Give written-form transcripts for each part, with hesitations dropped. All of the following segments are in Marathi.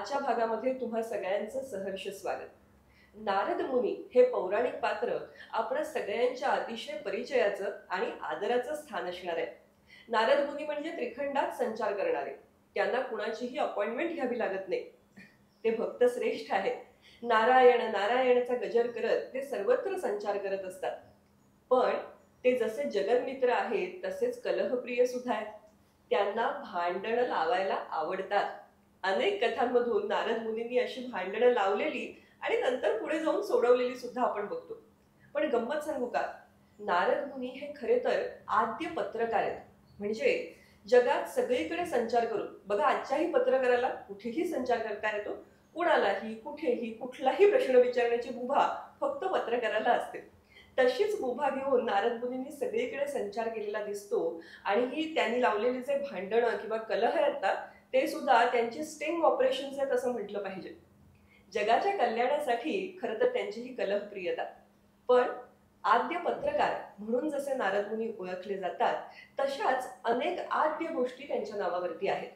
आजच्या भागामध्ये तुम्हा सगळ्यांचं सहर्ष स्वागत. नारद मुनी हे पौराणिक पात्र आपल्या सगळ्यांच्या अतिशय परिचयाचं आणि आदराचं स्थान असणार आहे. नारद मुनी म्हणजे त्रिखंडात संचार करणारे. त्यांना कुणाचीही अपॉइंटमेंट घ्यावी लागत नाही. ते भक्त श्रेष्ठ आहेत. नारायण नारायणचा गजर करत ते सर्वत्र संचार करत असतात. पण ते जसे जगन्मित्र आहेत तसेच कलहप्रिय सुद्धा आहेत. त्यांना भांडणं लावायला आवडतात. अनेक कथांमधून नारद मुनींनी अशी भांडणं लावलेली आणि नंतर पुढे जाऊन सोडवलेली सुद्धा आपण बघतो. पण गंमत सांगू का, नारद मुनी हे खरे तर आद्य पत्रकार आहेत. म्हणजे जगात सगळीकडे संचार करून बघा, आजच्याही पत्रकाराला कुठेही संचार करता येतो. कुणालाही कुठेही कुठलाही प्रश्न विचारण्याची मुभा फक्त पत्रकाराला असते. तशीच मुभा घेऊन नारद मुनींनी सगळीकडे संचार केलेला दिसतो. आणि ही त्यांनी लावलेली जे भांडणं किंवा कलह आहेत ना, ते सुद्धा त्यांची स्टिंग ऑपरेशन्स आहेत असं म्हटलं पाहिजे. जगाच्या कल्याणासाठी खरं तर त्यांची ही कलहप्रियता. पण आद्य पत्रकार म्हणून जसे नारद मुनी ओळखले जातात, तशाच अनेक आद्य गोष्टी त्यांच्या नावावरती आहेत.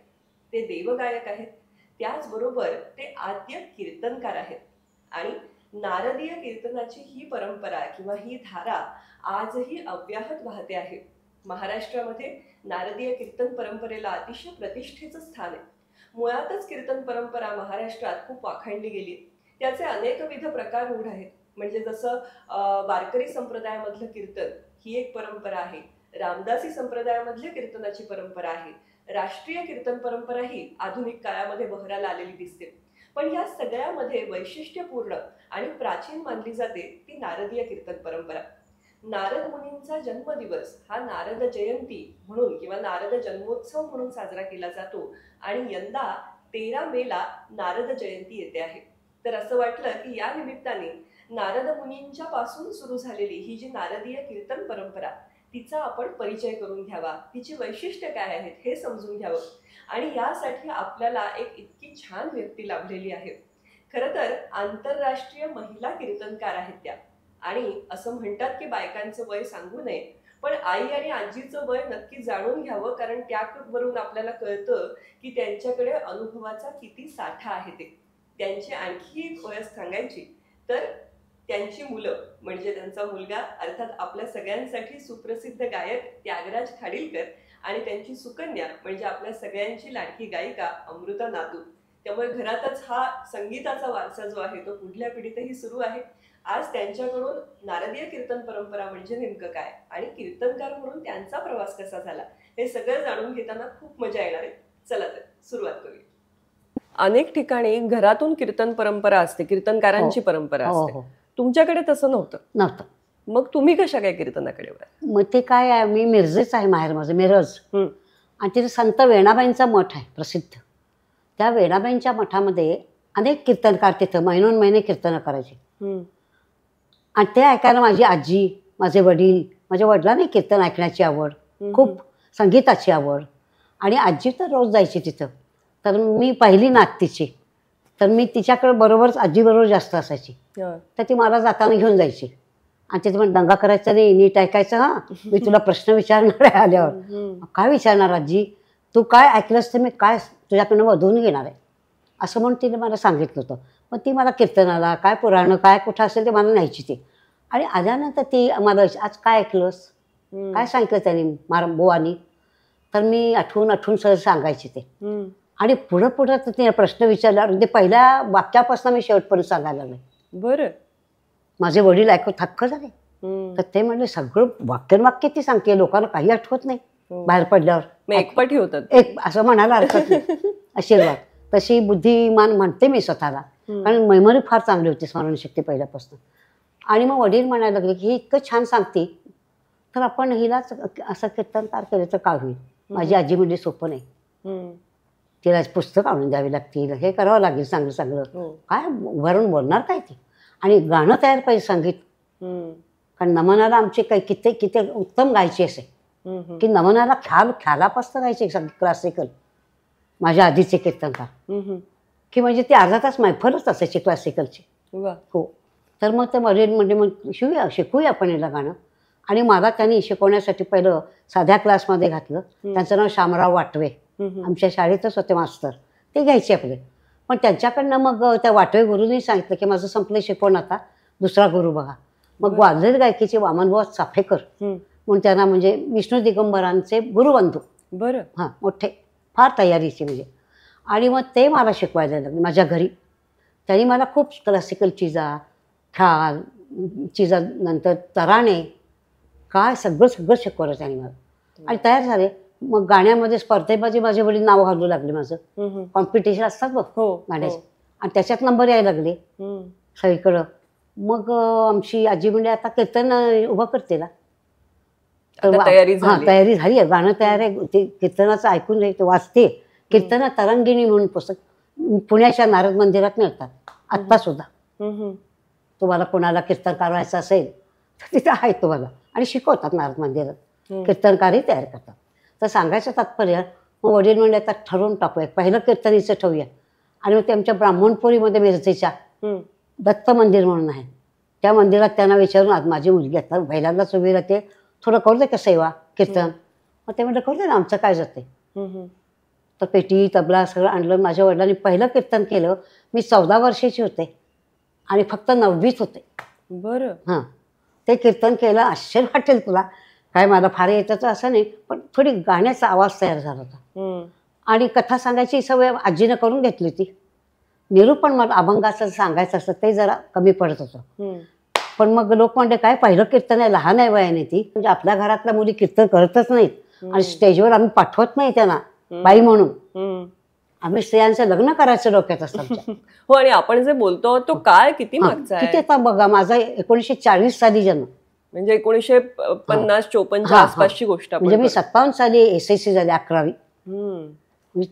ते देवगायक आहेत, त्याचबरोबर ते आद्य कीर्तनकार आहेत. आणि नारदीय कीर्तनाची ही परंपरा किंवा ही धारा आजही अव्याहत वाहते आहे. महाराष्ट्रामध्ये नारदीय कीर्तन परंपरेला अतिशय प्रतिष्ठेचं स्थान आहे. मुळातच कीर्तन परंपरा महाराष्ट्रात खूप वाखाणली गेली. त्याचे अनेकविध प्रकार रूढ आहेत. म्हणजे जसं वारकरी संप्रदायामधलं कीर्तन ही एक परंपरा आहे. रामदासी संप्रदायामधल्या कीर्तनाची परंपरा आहे. राष्ट्रीय कीर्तन परंपरा ही आधुनिक काळामध्ये बहराला आलेली दिसते. पण या सगळ्यामध्ये वैशिष्ट्यपूर्ण आणि प्राचीन मानली जाते ती नारदीय कीर्तन परंपरा. नारद मुनींचा जन्मदिवस हा नारद जयंती म्हणून किंवा नारद जन्मोत्सव म्हणून साजरा केला जातो. आणि यंदा 13 मेला नारद जयंती येते आहे. तर असं वाटलं की या निमित्ताने नारद मुनींच्या पासून सुरू झालेली ही जी नारदीय कीर्तन परंपरा, तिचा आपण परिचय करून घ्यावा, तिची वैशिष्ट्य काय आहेत हे समजून घ्यावं. आणि यासाठी आपल्याला एक इतकी छान व्यक्ती लाभलेली आहे. खरं तर आंतरराष्ट्रीय महिला कीर्तनकार आहेत त्या. आणि असं म्हणतात की बायकांचं वय सांगू नये, पण आई आणि आजीचं वय नक्की जाणून घ्यावं, कारण त्यावरून आपल्याला कळतं की त्यांच्याकडे अनुभवाचा किती साठा आहे ते. त्यांची आणखी एक ओळख सांगायची तर त्यांची मुलं म्हणजे त्यांचा मुलगा अर्थात आपल्या सगळ्यांसाठी सुप्रसिद्ध गायक त्यागराज खाडीलकर आणि त्यांची सुकन्या म्हणजे आपल्या सगळ्यांची लाडकी गायिका अमृता नातू. त्यामुळे घरातच हा संगीताचा वारसा जो आहे तो पुढल्या पिढीतही सुरू आहे. आज त्यांच्याकडून नारदीय कीर्तन परंपरा म्हणजे नेमकं काय आणि कीर्तनकार म्हणून त्यांचा प्रवास कसा झाला हे सगळं जाणून घेताना खूप मजा येणार आहे. चला तर सुरुवात करूया. अनेक ठिकाणी घरातून कीर्तन परंपरा असते, कीर्तनकारांची परंपरा असते. तुमच्याकडे तसं नव्हतं. मग तुम्ही कशा काय कीर्तनाकडे? मग ते काय आहे, मी मिरजेच आहे माहेर माझं, मिरज. आणि तिथे संत वेणाबाईंचा मठ आहे प्रसिद्ध. त्या वेणाबाईंच्या मठामध्ये अनेक कीर्तनकार तिथं महिनोन महिने कीर्तन करायचे. आणि ते ऐकायला माझी आजी, माझे वडील, माझ्या वडिलांनी कीर्तन ऐकण्याची आवड, खूप संगीताची आवड. आणि आजी तर रोज जायची तिथं. तर मी पहिली नात तिची, तर मी तिच्याकडे बरोबरच आजीबरोबर जास्त असायची. तर ती मला जाताना घेऊन जायची. आणि तिथे पण दंगा करायचा नाही, नीट ऐकायचं. मी तुला प्रश्न विचारणार आहे आल्यावर. काय विचारणार आजी, तू काय ऐकलंस तर मी काय तुझ्याकडनं वधवून घेणार आहे असं म्हणून तिने मला सांगितलं होतं. मग ती मला कीर्तनाला काय पुराणं काय कुठं असेल ते मला न्यायची ती. आणि आल्यानंतर ती मला आज काय ऐकलंस, काय सांगितलं त्यांनी बुवानी, तर मी आठवून सहज सांगायची ते. आणि पुढं तिने प्रश्न विचारल्यावर म्हणजे पहिल्या वाक्यापासून मी शेवटपर्यंत सांगायला लागले. बरं. माझे वडील ऐकून थक्क झाले. तर ते म्हणले सगळं वाक्य ती सांगते, लोकांना काही आठवत नाही बाहेर पडल्यावर, एकपटी होतात एक असं म्हणायला हरकत नाही. आशीर्वाद तशी बुद्धिमान म्हणते मी स्वतःला, कारण मेमरी फार चांगली होती, स्मरणशक्ती पहिल्यापासून. आणि मग वडील म्हणायला लागले की ही इतकं छान सांगते तर आपण हिलाच असं कीर्तनकार केलं तर काय होईल. माझी आजी म्हणजे सोपं नाही, तिला पुस्तक आणून द्यावी लागतील, हे करावं लागेल चांगलं चांगलं, काय उभारून बोलणार काय ते. आणि गाणं तयार पाहिजे संगीत, कारण नमनाला आमचे काही किती उत्तम गायचे असे की नमनाला ख्यालापासून गायचे क्लासिकल माझ्या आधीचे कीर्तनकार, की म्हणजे ते अर्धा तास मैफलच असायची क्लासिकलची. हो. तर मग ते वडील म्हणजे मग शिकूया आपण याला गाणं. आणि मला त्यांनी शिकवण्यासाठी पहिलं साध्या क्लासमध्ये घातलं. त्यांचं नाव शामराव वाटवे, आमच्या शाळेतच होते मास्तर, ते घ्यायचे आपले. पण त्यांच्याकडनं मग त्या वाटवे गुरुंनी सांगितलं की माझं संपलं शिकवण, आता दुसरा गुरु बघा. मग ग्वाल्हेर गायकीचे वामनबुवा चाफेकर म्हणून त्यांना, म्हणजे विष्णू दिगंबरांचे गुरुबंधू. बरं. हां, मोठे, फार तयारीचे म्हणजे. आणि मग ते मला शिकवायला लागले माझ्या घरी. त्यांनी मला खूप क्लासिकल चिजा, ख्याल चिजा, नंतर तराणे, काय सगळं सगळं शिकवलं त्यांनी मला. आणि तयार झाले. मग गाण्यामध्ये स्पर्धेमध्ये माझे वडील नाव घालू लागले. माझं कॉम्पिटिशन असतात बघ गाण्याचे, आणि त्याच्यात नंबर यायला लागले सगळीकडं. मग आमची आजी म्हणजे आता कीर्तन उभं करते ना, तयारी तयारी झाली आहे, गाणं तयार आहे. ते कीर्तनाचं ऐकून ते वाचते. कीर्तन तरंगिणी म्हणून पुस्तक पुण्याच्या नारद मंदिरात मिळतात आत्ता सुद्धा. तुम्हाला कोणाला कीर्तन करायचं असेल तर तिथे आहे तुम्हाला, आणि शिकवतात नारद मंदिरात, कीर्तनकारही तयार करतात. तर सांगायचं तात्पर्य, मग वडील म्हणजे आता ठरवून टाकूया, पहिलं कीर्तनीचं ठेवूया. आणि मग ते आमच्या ब्राह्मणपुरीमध्ये मिरजेच्या दत्त मंदिर म्हणून आहे, त्या मंदिरात त्यांना विचारून, आज माझी मुलगी आता पहिल्यांदाच उभी राहते, थोडं करू दे का सेवा कीर्तन. मग ते म्हणलं करू दे ना, आमचं काय जाते. तर पेटी तबला सगळं आणलं. माझ्या वडिलांनी पहिलं कीर्तन केलं. मी 14 वर्षाची होते आणि फक्त 9वीत होते. बरं. हां, ते कीर्तन केलं. आश्चर्य वाटेल तुला, काय मला फार येतं असं नाही, पण थोडी गाण्याचा आवाज तयार झाला होता. आणि कथा सांगायची सवय आजीनं करून घेतली होती. निरूपण मला अभंगाचं सांगायचं असतं ते जरा कमी पडत होतं. पण मग लोक म्हणते काय पहिलं कीर्तन आहे, लहान आहे वयाने ती, म्हणजे आपल्या घरातल्या मुली कीर्तन करतच नाहीत, आणि स्टेजवर आम्ही पाठवत नाही त्यांना बाई म्हणून. आम्ही स्त्रियांचं लग्न करायचं डोक्यात असतं. हो, आणि आपण जे बोलतो तो काळ किती मागचा आहे. किती आता बघा, माझा 1940 साली जन्म, म्हणजे 1950-54 आसपासची गोष्ट. म्हणजे मी 57 साली SSC झाली 11वी.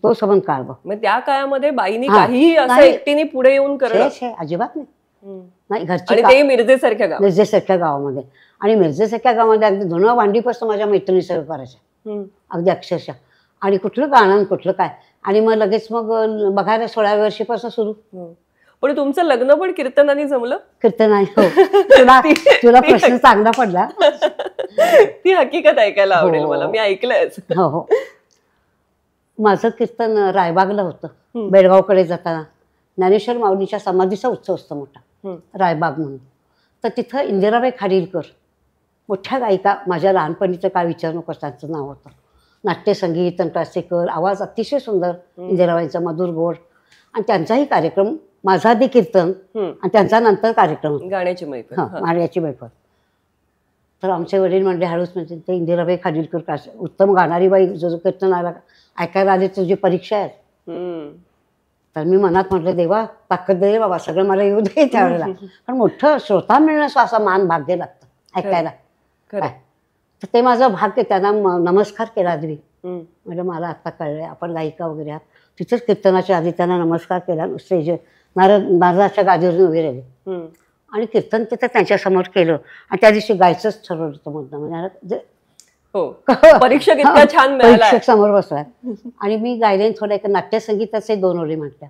तो सबंध काळ बघ. मग त्या काळामध्ये बाईनी काहीही असं एकटीने पुढे येऊन करत अजिबात नाही. घरची, आणि ते मिरजेसारख्या गावामध्ये. आणि मिरजेसारख्या गावामध्ये अगदी धुणं भांडीपासून माझ्या मैत्रिणी सगळं करायच्या, अगदी अक्षरशः. आणि कुठलं गाणं कुठलं काय. आणि मग लगेच मग बघायला 16व्या वर्षीपासून सुरू. पण तुमचं लग्न पण कीर्तनाने जमलं. कीर्तन आहे. हो, तुला प्रश्न चांगला पडला. ती हकीकत ऐकायला आवडेल मला, मी ऐकलंय. हो हो, माझं कीर्तन रायबागला होतं. बेळगावकडे जाताना ज्ञानेश्वर माऊलीच्या समाधीचा उत्सव असतो मोठा, रायबाग म्हणून. तर तिथं इंदिराबाई खाडीलकर, मोठ्या गायिका, माझ्या लहानपणीचं काय विचार नको त्यांचं नाव होतं. नाट्यसंगीत, क्लासिकल, आवाज अतिशय सुंदर इंदिराबाईंचा, मधुर गोड. आणि त्यांचाही कार्यक्रम, माझा आधी कीर्तन आणि त्यांचा नंतर कार्यक्रम, गाण्याची मैफल. गाण्याची मैफल. तर आमचे वडील म्हणले हळूच, म्हणजे ते इंदिराबाई खाडीलकर उत्तम गाणारी बाई, जो कीर्तनाला ऐकायला आली तुझी परीक्षा आहे. तर मी मनात म्हटलं, देवा ताकद दे बाबा, सगळं मला येऊ दे त्यावेळेला. पण मोठं श्रोता मिळणं असा मान भाग्य लागतं ऐकायला. तर ते माझं भाग्य. त्यांना नमस्कार केला आधी. म्हणजे मला आता कळलं आपण गायिका वगैरे आहात. तिथंच कीर्तनाच्या आधी त्यांना नमस्कार केला. स्टेज नारदाच्या गादीवरून उभे राहिले आणि कीर्तन तिथं त्यांच्यासमोर केलं. आणि त्या दिवशी गायचंच ठरवलं होतं मुद्दा. म्हणजे परीक्षक इतका छान मिळाला, परीक्षक समोर बसलाय. आणि मी गायले थोडं एक नाट्यसंगीताचे 2 ओळी म्हटल्या.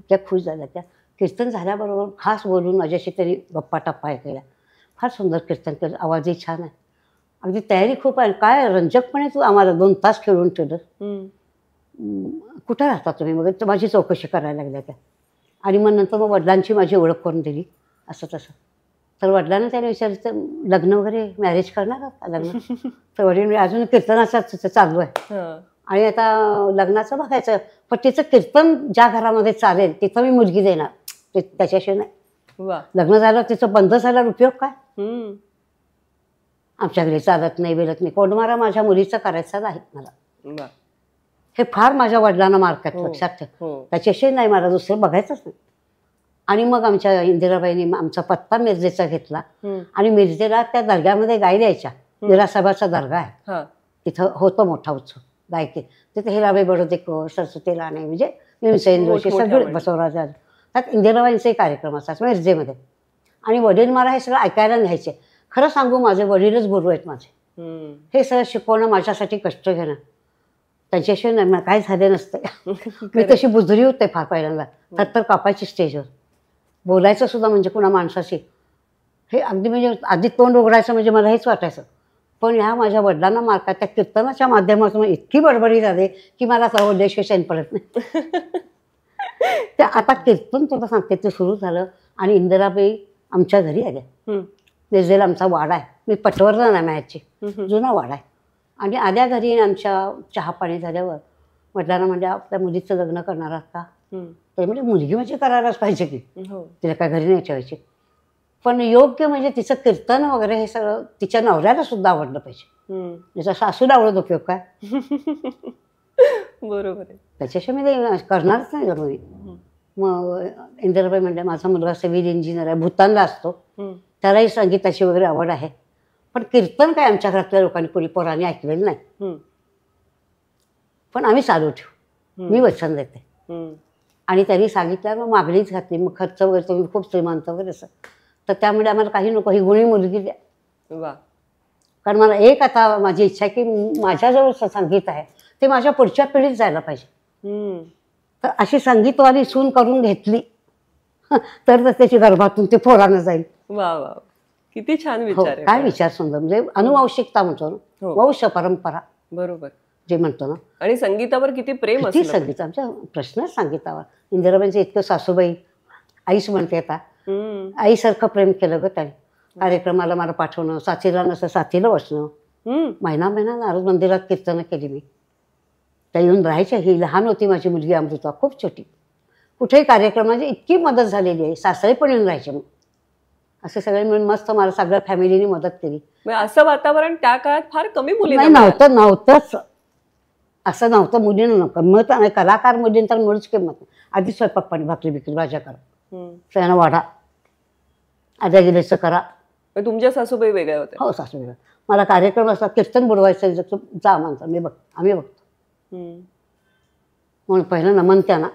त्या खुश झाल्या. त्या कीर्तन झाल्याबरोबर खास बोलून माझ्याशी तरी गप्पा टप्पा केल्या. फार सुंदर कीर्तन केलं, आवाजही छान आहे, अगदी तयारी खूप आहे. काय रंजकपणे तू आम्हाला 2 तास खेळून ठेवलं. कुठं राहता तुम्ही? मग तर माझी चौकशी करायला लागल्या त्या. आणि मग नंतर मग वडिलांची माझी ओळख करून दिली असं तसं. तर वडिलांना त्याने विचारलं, लग्न वगैरे मॅरेज करणार का लग्न? तर वडील अजून कीर्तनाचं चालू आहे आणि आता लग्नाचं बघायचं. पण तिचं कीर्तन ज्या घरामध्ये चालेल तिथं मी मुलगी देणार, त्याच्याशिवाय नाही. लग्न झालं तिचं बंद झाल्यावर उपयोग काय? आमच्या घरी चालत नाही, बेलत नाही. कोंडमारा माझ्या मुलीचा करायचा नाही मला. हे फार माझ्या वडिलांना मार्कात लक्षात ठेव. त्याच्याशिवाय नाही, मला दुसरं बघायचंच नाही. आणि मग आमच्या इंदिराबाईंनी आमचा पत्ता मिरजेचा घेतला आणि मिरजेला त्या दर्ग्यामध्ये गाय द्यायच्या. विरासाहेबाचा दर्गा आहे, तिथं होतो मोठा उत्सव गायकी. तिथे हिराबाई बडोदेकर, सरस्वती राणे, म्हणजे भीमसेन जोशी सगळे, बसवराज, त्यात इंदिराबाईंचे कार्यक्रम असतात मिरजेमध्ये. आणि वडील मला हे सगळं ऐकायला न्यायचे. खरं सांगू, माझे वडीलच गुरु आहेत माझे. हे सगळं शिकवणं, माझ्यासाठी कष्ट घेणं, त्यांच्याशिवाय नाही काय झालं नसतं. मी तशी बुजरी होते फार पहिल्यांदा, तर कापायची स्टेजवर. बोलायचं सुद्धा म्हणजे कुणा माणसाशी हे अगदी म्हणजे आधी तोंड उघडायचं म्हणजे मला हेच वाटायचं. पण ह्या माझ्या वडिलांना मार्कात त्या कीर्तनाच्या माध्यमातून इतकी बडबडी झाली की मला सर्व उद्देश चैन पडत नाही. ते आता कीर्तन तुला सांगते ते सुरू झालं आणि इंदिराबाई आमच्या घरी आल्या. निर्जेला आमचा वाडा आहे, मी पटवर्धन आहे मॅची, जुना वाडा आहे. आणि आल्या घरी आमच्या चहा पाणी झाल्यावर म्हटलं म्हणजे आपल्या मुलीचं लग्न करणार आहात का? ते म्हणजे मुलगी म्हणजे करायलाच पाहिजे की, तिला काय घरी नाही ठेवायची. पण योग्य म्हणजे तिचं कीर्तन वगैरे हे सगळं तिच्या नवऱ्याला सुद्धा आवडलं पाहिजे. तिचा सासूला आवडत उपयोग काय? बरोबर आहे. त्याच्याशिवाय मी ते करणारच नाही घरी. मग इंदिराबाई म्हणजे माझा मुलगा सिव्हिल इंजिनियर आहे, भूतानला असतो, त्यालाही संगीताची वगैरे आवड आहे. पण कीर्तन काय आमच्या घरातल्या लोकांनी कोणी पोरांनी ऐकलेलं नाही. पण आम्ही चालू ठेवू, मी वचन देते. आणि त्यांनी सांगितलं मग मागणीच घातली. मग खर्च वगैरे तुम्ही खूप श्रीमंत वगैरे असं, तर त्यामुळे आम्हाला काही नको, ही गुणी मुलगी द्या. वा. कारण मला एक आता माझी इच्छा आहे की माझ्याजवळ संगीत आहे ते माझ्या पुढच्या पिढीत जायला पाहिजे. तर अशी संगीतवाली सून करून घेतली तर त्याची गर्भातून ते पोरानं जाईल. वा वा, किती छान हो, विचार आहे. काय विचार सुंदर, म्हणजे अनुवांशिकता म्हणतो ना, वंश परंपरा बरोबर जे म्हणतो ना. आणि संगीतावर किती प्रेम किती असतं. संगीत, आमच्या प्रश्नच संगीतावर. इंदिराबाईंचं इतकं सासूबाई आईच म्हणते आता, आईसारखं प्रेम केलं ग त्याने. कार्यक्रमाला मला पाठवणं, साथीला नसतं साथीला बसणं. महिना नारद मंदिरात कीर्तनं केली मी. त्या येऊन राहायच्या. ही लहान होती माझी मुलगी अमृता, खूप छोटी. कुठेही कार्यक्रमाची इतकी मदत झालेली आहे, सासरे पण येऊन राहायचे. मग असे सगळे मिळून मस्त मला सगळ्या फॅमिलीने मदत केली. असं वातावरण त्या काळात फार कमी मुली नव्हतंच. असं नव्हतं, मुलीनं किंमत नाही, कलाकार मुलींना तर मुळीच किंमत नाही. आधी स्वयंपाक पाणी, भाकरी बिकरी भाज्या करा, सगळ्यांना वाढा, आद्या गेल्याचं करा. तुमच्या सासूबाई वेगळ्या होत्या? हो, सासूबाई. मला कार्यक्रम असला कीर्तन बुडवायचं जा माणसं, आम्ही बघतो म्हणून पहिलं नमन त्यांना.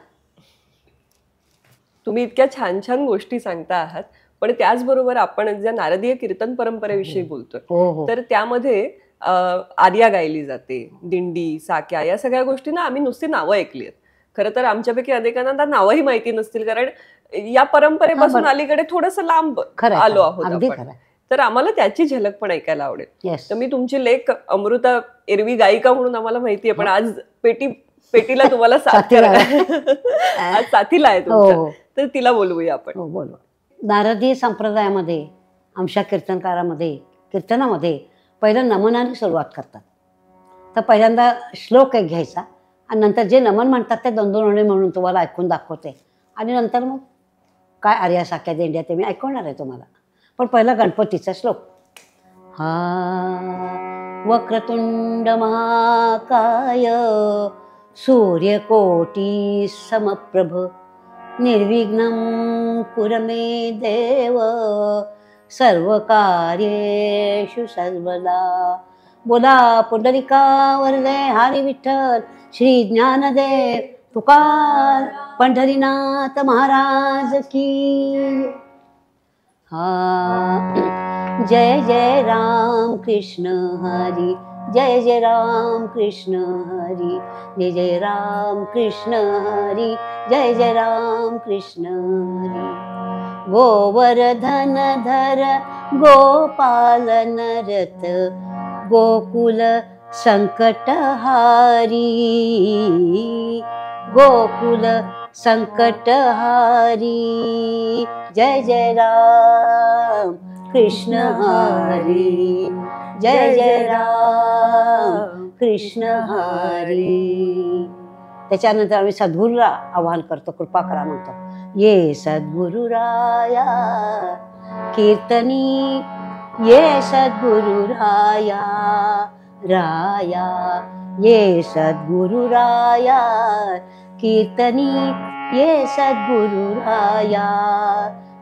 तुम्ही इतक्या छान छान गोष्टी सांगता आहात, पण त्याचबरोबर आपण ज्या नारदीय कीर्तन परंपरेविषयी बोलतोय, तर त्यामध्ये आर्या गायली जाते, दिंडी, साक्या, या सगळ्या गोष्टी ना आम्ही नुसती नावं ऐकली आहेत. खरं तर आमच्यापैकी अनेकांना नावही माहिती नसतील, कारण या परंपरेपासून अलीकडे थोडंसं लांब आलो आहोत. तर आम्हाला त्याची झलक पण ऐकायला आवडेल. तर मी तुमची लेक अमृता एरवी गायिका म्हणून आम्हाला माहितीये, पण आज पेटीला तुम्हाला साथीला आहे तुमच्या, तर तिला बोलवूया आपण. बोलवा. नारदीय संप्रदायामध्ये आमच्या कीर्तनामध्ये पहिलं नमनाने सुरुवात करतात. तर पहिल्यांदा श्लोक एक घ्यायचा आणि नंतर जे नमन म्हणतात ते 2-2 ओळी म्हणून तुम्हाला ऐकून दाखवते. आणि नंतर मग काय आर्या साक्या दिंड्या ते मी ऐकवणार आहे तुम्हाला. पण पहिला गणपतीचा श्लोक. हा वक्रतुंड महाकाय सूर्यकोटी समप्रभ निर्विघ्नं कुरु मे देव सर्वकार्येषु सर्वदा. बोला पुंडलिका वरदे हरी विठ्ठल श्री ज्ञानदेव तुकार पंढरीनाथ महाराज की. हा जय जय राम कृष्ण हरी, जय जय राम कृष्ण हरी, जय जय राम कृष्ण हरी, जय जय राम कृष्ण हरी. गोवर्धन धर गोपाल नरत गोकुल संकटहारी, गोकुल संकटहारी. जय जय राम कृष्ण हरी, जय जय राम कृष्ण हरी. त्याच्यानंतर आम्ही सद्गुरूला आवाहन करतो, कृपा करा म्हणतो. ये सद्गुरुराया कीर्तनी, ये सद्गुरुराया राया, ये सद्गुरुराया कीर्तनी, ये सद्गुरुराया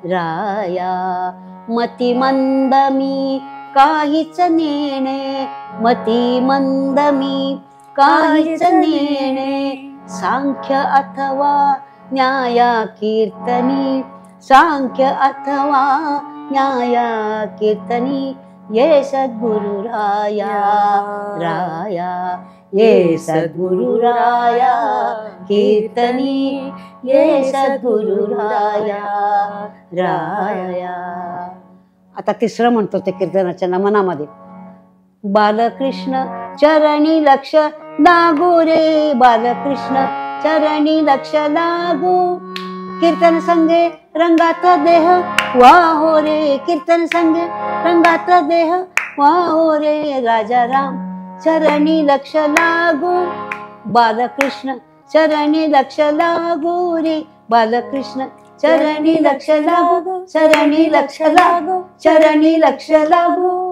राया. मती मंद मी काहीच नेणे, मती मंद मी काहीच नेणे, सांख्य अथवा न्याया कीर्तनी, सांख्य अथवा न्याया कीर्तनी, ये सद्गुरुराया राया, ये सद्गुरुराया कीर्तनी, ये सद्गुरुराया राया. आता तिसरं म्हणतो ते कीर्तनाच्या नमनामध्ये. बालकृष्ण चरणी लक्ष लागू रे, बालकृष्ण चरणी लक्ष लागू कीर्तन संगे रंगात देह वाहो रे कीर्तन संगे रंगात देह वाहो रे राजा राम चरणी लक्ष लागू बालकृष्ण चरणी लक्ष लागू रे बालकृष्ण चरणी लक्ष लागू चरणी लक्ष लागू चरणी लक्ष लागू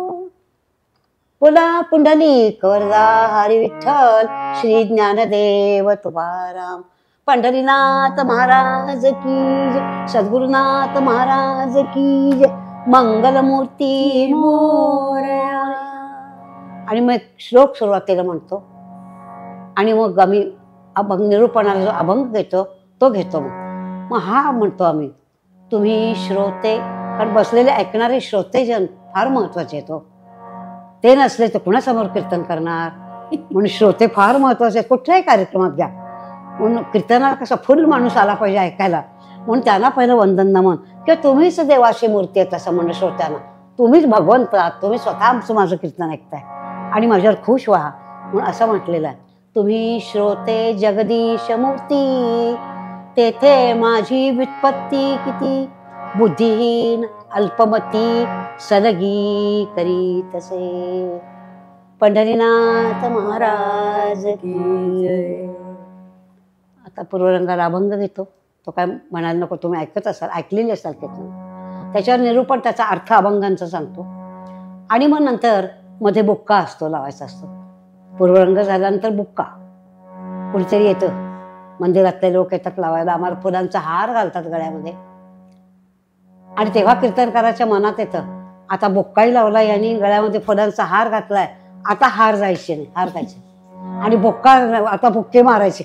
बोला पुंडलिक वरदा हरी विठ्ठल श्री ज्ञानदेव तुकाराम पंढरीनाथ महाराज की जय सद्गुरुनाथ महाराज की जय मंगलमूर्ती मोरया. आणि मग एक श्लोक सुरुवातीला म्हणतो आणि मग आम्ही अभंग निरूपणाला जो अभंग घेतो तो घेतो. मग हा म्हणतो आम्ही तुम्ही श्रोते कारण बसलेले ऐकणारे श्रोतेजन फार महत्वाचे आहेत. ते नसले तर कुणासमोर कीर्तन करणार म्हणून श्रोते फार महत्वाचे आहेत. कुठल्याही कार्यक्रमात घ्या म्हणून कीर्तनाला कसा फुल माणूस आला पाहिजे ऐकायला म्हणून त्यांना पहिलं वंदन नमन किंवा तुम्हीच देवाची मूर्ती आहे तसं म्हणणं श्रोत्यांना तुम्हीच भगवंत आहात तुम्ही स्वतः आमचं माझं कीर्तन ऐकताय आणि माझ्यावर खुश व्हा म्हणून असं म्हटलेलं आहे. तुम्ही श्रोते जगदीश मूर्ती तेथे माझी व्युत्पत्ती किती बुद्धिहीन अल्पमती सलगी करीतसे पंढरीनाथ महाराज की जय. आता पूर्वरंगाला अभंग घेतो. तो काय म्हणायला नको तुम्ही ऐकत असाल ऐकलेली असाल त्यातून त्याच्यावर निरूपण त्याचा अर्थ अभंगांचा सांगतो आणि मग नंतर मध्ये बुक्का असतो लावायचा असतो. पूर्वरंग झाल्यानंतर बुक्का कुठेतरी येतं मंदिरातले लोक येतात लावायला आम्हाला फुलांचा हार घालतात गळ्यामध्ये आणि तेव्हा कीर्तनकाराच्या मनात येतं आता बुक्काही लावलाय आणि गळ्यामध्ये फुलांचा हार घातलाय आता हार जायचे नाही हार जायचे आणि बुक्का आता बुक्के मारायचे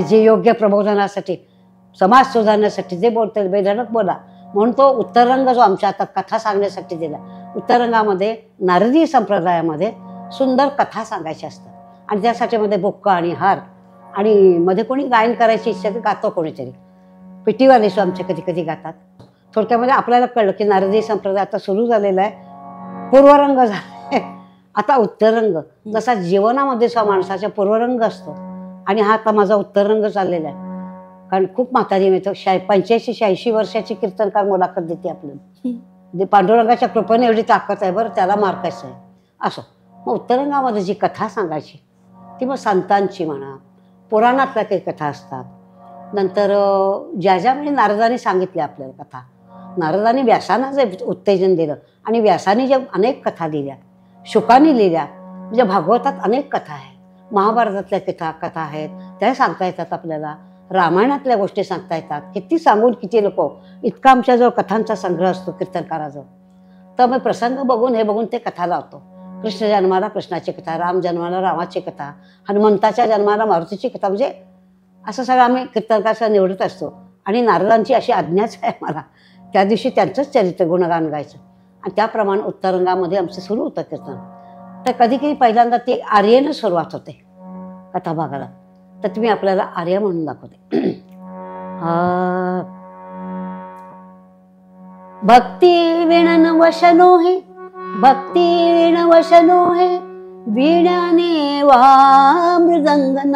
जे योग्य प्रबोधनासाठी समाज सुधारण्यासाठी जे बोलतील बेधडक बोला म्हणून तो उत्तररंग जो आमच्या आता कथा सांगण्यासाठी दिला. उत्तररंगामध्ये नारदी संप्रदायामध्ये सुंदर कथा सांगायची असतात आणि त्यासाठी मध्ये बुक्का आणि हार आणि मध्ये कोणी गायन करायची इच्छा तर गातो कोणीतरी पिटीवाले सो आमचे कधी कधी गातात. थोडक्यामध्ये आपल्याला कळलं की नारदी संप्रदाय आता सुरू झालेला आहे पूर्वरंग झाला आता उत्तररंग जसा जीवनामध्ये सुद्धा माणसाचा पूर्वरंग असतो आणि हा आता माझा उत्तररंग चाललेला आहे कारण खूप म्हातारी मिळतो 85-86 वर्षाची कीर्तनकार मुलाखत देते आपल्याला पांडुरंगाच्या कृपेने एवढी ताकद आहे बरं त्याला मार्कायचं आहे असं. मग उत्तररंगामध्ये जी कथा सांगायची ती मग संतांची म्हणा पुराणातल्या काही कथा असतात नंतर ज्या ज्या म्हणजे नारदांनी सांगितल्या आपल्याला कथा नारदांनी व्यासांना जे उत्तेजन दिलं आणि व्यासांनी ज्या अनेक कथा लिहिल्या शुकांनी लिहिल्या म्हणजे भागवतात अनेक कथा आहेत महाभारतातल्या कथा आहेत त्या सांगता येतात आपल्याला रामायणातल्या गोष्टी सांगता येतात किती सांगून किती लोक इतका आमच्याजवळ कथांचा संग्रह असतो कीर्तनकाराजवळ. तर मग प्रसंग बघून हे बघून ते कथा लावतो. कृष्ण जन्माला कृष्णाची कथा राम जन्माला रामाची कथा हनुमंताच्या जन्माला मारुतीची कथा म्हणजे असं सगळं आम्ही कीर्तनकाराचा निवडत असतो आणि नारदांची अशी आज्ञाच आहे मला त्या दिवशी त्यांचंच चरित्र गुणगान गायचं आणि त्याप्रमाणे उत्तरंगामध्ये आमचं सुरू होतं कीर्तन. तर कधी कधी पहिल्यांदा ते आर्येनं सुरुवात होते कथाभागाला तर तुम्ही आपल्याला आर्य म्हणून दाखवते. भक्ती विणन वशनो हे भक्ती विण वशनो हे वीणाने वा मृदंगनादानी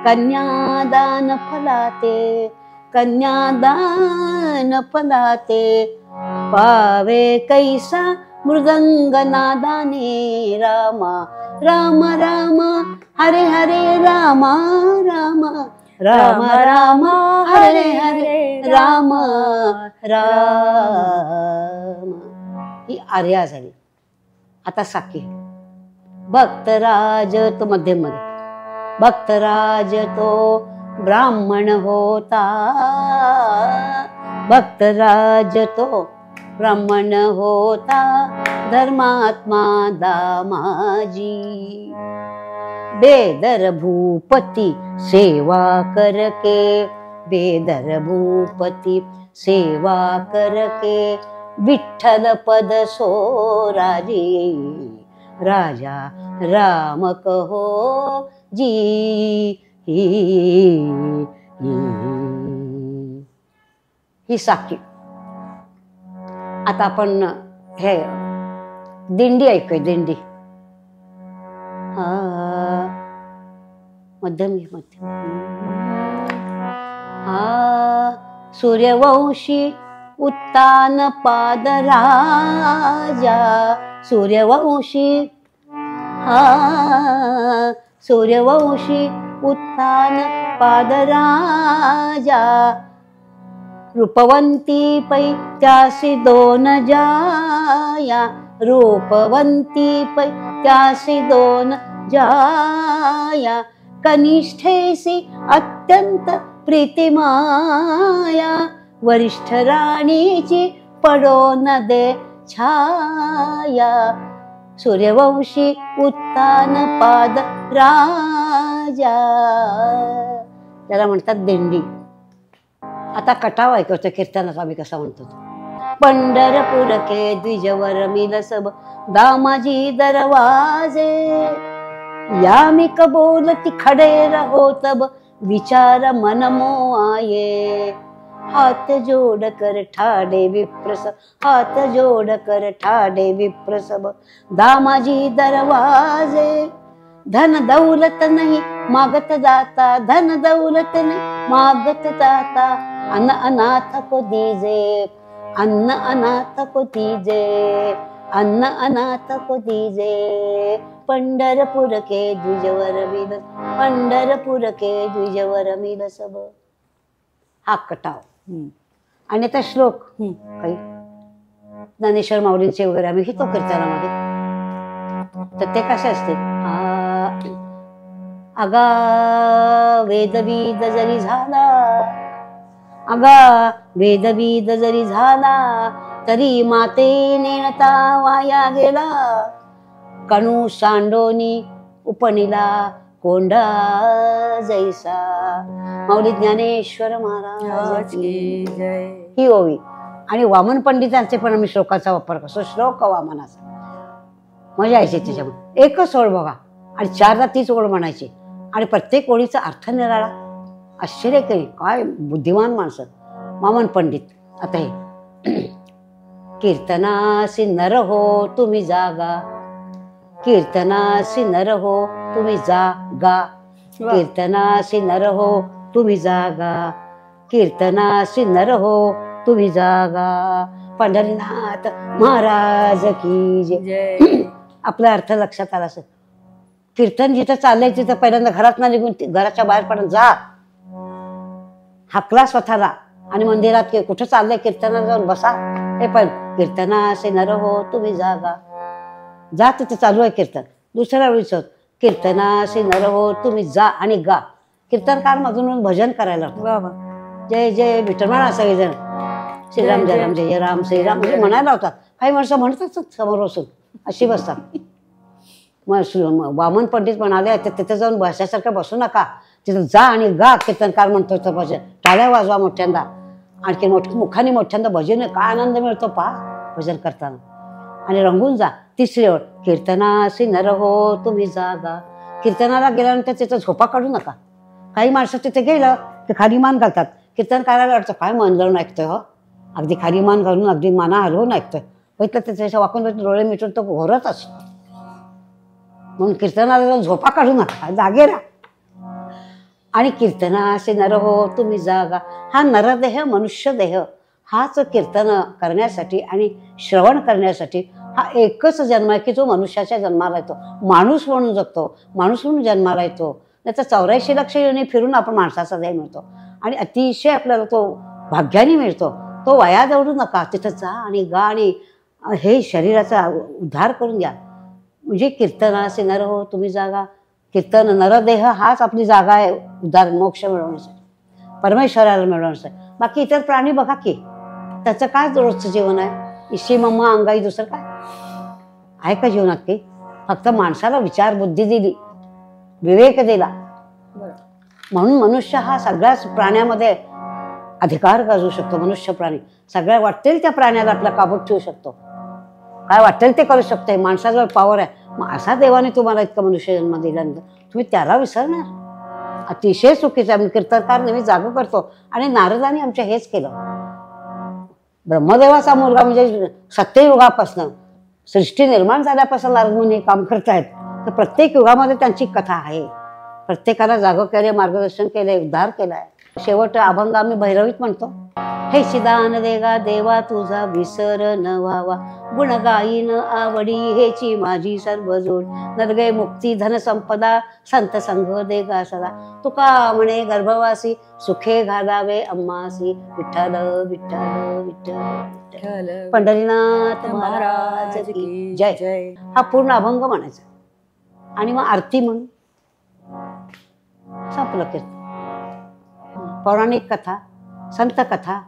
कन्यादान फलाते कन्यादान फलाते पावे कैसा मृदंगनादाने रामा राम राम हरे हरे रामा राम राम राम हरे हरे राम राम. ही आर्या झाली. आता साकी भक्तराज तो मध्यम मध्ये भक्तराज तो ब्राह्मण होता भक्तराज तो ब्राह्मण होता धर्मात्मा दामाजी बेदर भूपति सेवा करके बेदर भूपति सेवा करके विठ्ठल पद सो राजी राजा राम कहो जी ही साखी. आता आपण हे दिंडी ऐकूया दिंडी. मध्यम घे, मध्यम. हा सूर्यवंशी उत्तान पादराजा, सूर्यवंशी, हा सूर्यवंशी उत्तान पादराजा, रूपवंती पै त्यासी दोन जाया, रूपवंती पै त्यासी दोन जाया, कनिष्ठेसी अत्यंत प्रीतिमाया, वरिष्ठ राणीची पडो न दे छाया, सूर्यवंशी उत्तान पाद राजा. त्याला म्हणतात दिंडी. आता कटाव ऐकवतो कीर्तनाचा आम्ही कसा म्हणतो. पंढरपूर के द्विजवर मिल सब, दामाजी दरवाजे, या मी कबोलती खडे रहो तब, विचार मन मोआये, हाथ जोड़ कर ठाडे विप्रस, हाथ जोड़ कर ठाडे विप्रसब, दामाजी दरवाजे, धन दौलत नहीं मागत जाता, धन दौलत नहीं मागत जाता, अन्न अनाथ को दीजे, अन्न अनाथ को दीजे, अन्न अनाथ को दीजे, पंढरपूर के द्विजवर मिल, पंढरपूर के द्विजवर मिल सब. हा कटाव. आणि आता श्लोक काही ज्ञानेश्वर माऊलींचे वगैरे आम्ही घेतो कीर्तनामध्ये. तर ते कसे असते. अगा वेदविद जरी झाला, अगा वेदविद जरी झाला, तरी माते नेणता वाया गेला, कणू सांडोनी उपनिला कोंडा जैसा. माऊली ज्ञानेश्वर महाराज की जय. ही ओवी. आणि वामन पंडितांचे पण आम्ही श्लोकाचा वापर करतो. श्लोक वामनाचा मजा यायची त्याच्यामध्ये. एकच ओळ बघा आणि चारदा तीच ओळ म्हणायची आणि प्रत्येक ओळीचा अर्थ निराळा. आश्चर्य काही काय बुद्धिमान माणसं वामन पंडित. आता हे कीर्तनासी नर हो तुम्ही जागा, कीर्तनासी नर हो तुम्ही जागा, कीर्तनासी नर हो तुम्ही जागा, कीर्तनासी नर हो तुम्ही जागा. पंढरीनाथ महाराज की जय. आपला अर्थ लक्षात आला असेल. कीर्तन जिथं चाललंय तिथं पहिल्यांदा घरात ना निघून घराच्या बाहेर पडून जा, हाकला स्वतःला आणि मंदिरात कुठं चाललंय कीर्तनाला जाऊन बसा. हे पण कीर्तनासी नर हो तुम्ही जागा, जा तिथं चालू आहे कीर्तन. दुसऱ्या वेळीच कीर्तनासी नर हो तुम्ही जा आणि गा. कीर्तनकार मधून भजन करायला जय जय विठ्ठल म्हणा सगळेजण. श्रीराम जय राम जय राम श्रीराम म्हणजे म्हणायला होतात. काही माणसं म्हणतात समोर बसून अशी बसतात. मग वामन पंडित म्हणाले तिथे जाऊन बसायसारखं बसू नका, तिथं जा आणि गा. कीर्तनकार म्हणतो तर भजन टाळ्या वाजवा मोठ्यांदा, आणखी मुखाने मोठ्यांदा भजन. काय आनंद मिळतो पहा भजन करताना. आणि रंगून जा. तिसरी ओळ कीर्तनासी नर हो तुम्ही जागा. कीर्तनाला गेल्यानंतर तिथं झोपा काढू नका. काही माणसं तिथे गेलं की खाली मान घालतात. कीर्तनकाराला वाटतं काय मन लावून ऐकतोय हो, अगदी खाली मान घालून अगदी माना हलवून ऐकतोय. बघितलं त्याच्या वाकून डोळे मिटून तो घोरत असतो. म्हणून कीर्तनाला जाऊन झोपा काढू नका, जागे राहा. आणि कीर्तनासी नर हो तुम्ही जागा. हा नरदेह मनुष्य देह हाच कीर्तन करण्यासाठी आणि श्रवण करण्यासाठी हा एकच जन्म आहे की जो मनुष्याच्या जन्माला येतो. माणूस म्हणून जगतो, माणूस म्हणून जन्माला येतो. नाही तर 84 लक्ष योनी फिरून आपण माणसाचा देह मिळतो आणि अतिशय आपल्याला तो भाग्याने मिळतो. तो वया दौडू नका, तिथं जा आणि गा आणि हे शरीराचा उद्धार करून द्या. म्हणजे कीर्तनासी नर हो तुम्ही जागा. कीर्तन नरदेह हाच आपली जागा आहे उद्धार मोक्ष मिळवण्यासाठी, परमेश्वराला मिळवण्यासाठी. बाकी इतर प्राणी बघा की त्याचं काय रोजचं जीवन आहे. इशी मम्मा अंगाई दुसरं काय आहे का जीवनात काही. फक्त माणसाला विचार बुद्धी दिली, विवेक दिला म्हणून मनुष्य हा सगळ्याच प्राण्यामध्ये अधिकार गाजवू शकतो. मनुष्य प्राणी सगळ्या वाटेल त्या प्राण्याला आपल्या काबूत ठेवू शकतो. काय वाटेल ते करू शकते. माणसाजवळ पॉवर आहे. मग असा देवाने तुम्हाला इतका मनुष्य जन्म दिल्यानंतर तुम्ही त्याला विसरणार. अतिशय चुकीचं आहे. कीर्तनकार नेहमी जागं करतो आणि नारदाने आमच्या हेच केलं. ब्रह्मदेवाचा मुलगा म्हणजे सत्ययुगापासून सृष्टी निर्माण झाल्यापासून नारद मुनी काम करतायत. तर प्रत्येक युगामध्ये त्यांची कथा आहे. प्रत्येकाला जागं केले, मार्गदर्शन केले, उद्धार केलाय. शेवट अभंग आम्ही भैरवीत म्हणतो, हे शिदान देगा देवा तुझा विसर न व्हावा, गुण गाईन आवडी हेची माझी सर्व जोड, नरगे मुक्ती धन संपदा संत संग देगा सदा, तुका म्हणे गर्भवासी सुखे घालावे अम्मासी, विठ्ठल विठ्ठल विठ्ठल पंढरीनाथ महाराज की जय. हा पूर्ण अभंग म्हणायचा आणि मग आरती म्हणून संपलं कीर्तन. पौराणिक कथा, संत कथा,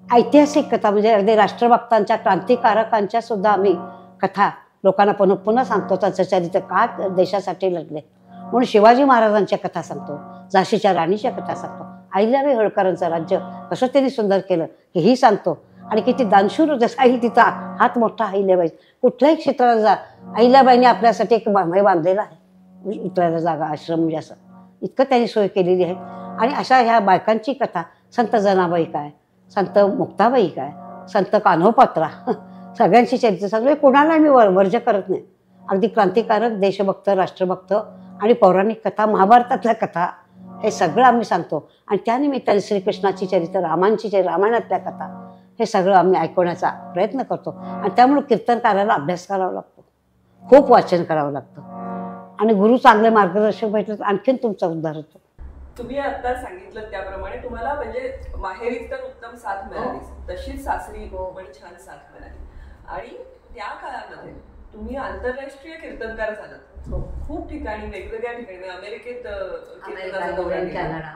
ऐतिहासिक कथा, म्हणजे अगदी राष्ट्रभक्तांच्या, क्रांतिकारकांच्या सुद्धा आम्ही कथा लोकांना पुन्हा पुन्हा सांगतो. त्यांचं चरित्र का देशासाठी लढले म्हणून शिवाजी महाराजांच्या कथा सांगतो, झाशीच्या राणीच्या कथा सांगतो, अहिल्याबाई होळकरांचं राज्य कसं त्यांनी सुंदर केलं हेही सांगतो. आणि किती दानशूर जसा येईल तिचा हात मोठा अहिल्याबाई. कुठल्याही क्षेत्राला जा, अहिल्याबाईने आपल्यासाठी एक हे बांधलेला आहे, उतरायला जागा, आश्रम, म्हणजे असं इतकं त्यांनी सोय केलेली आहे. आणि अशा ह्या बायकांची कथा, संत जनाबाई काय, संत मुक्ताबाई काय, संत कान्होपात्रा, सगळ्यांची चरित्र सगळे, कोणाला मी वर्ज्य करत नाही. अगदी क्रांतिकारक, देशभक्त, राष्ट्रभक्त आणि पौराणिक कथा, महाभारतातल्या कथा, हे सगळं आम्ही सांगतो. आणि त्यानिमित्ताने श्रीकृष्णाची चरित्र, रामांची चरित्र, रामायणातल्या कथा, हे सगळं आम्ही ऐकवण्याचा प्रयत्न करतो. आणि त्यामुळे कीर्तनकाराला अभ्यास करावा लागतो, खूप वाचन करावं लागतं. आणि गुरु चांगले मार्गदर्शक भेटले तर आणखीन तुमचा उद्धार होतो. तुम्ही आता सांगितलं त्याप्रमाणे तुम्हाला म्हणजे माहेरीत तर उत्तम साथ मिळाली, तशीच सासरी पण छान साथ मिळाली. आणि त्या काळामध्ये तुम्ही आंतरराष्ट्रीय कीर्तनकार झालात. खूप ठिकाणी, वेगवेगळ्या ठिकाणी, अमेरिकेत कीर्तनाचा दौरा केला,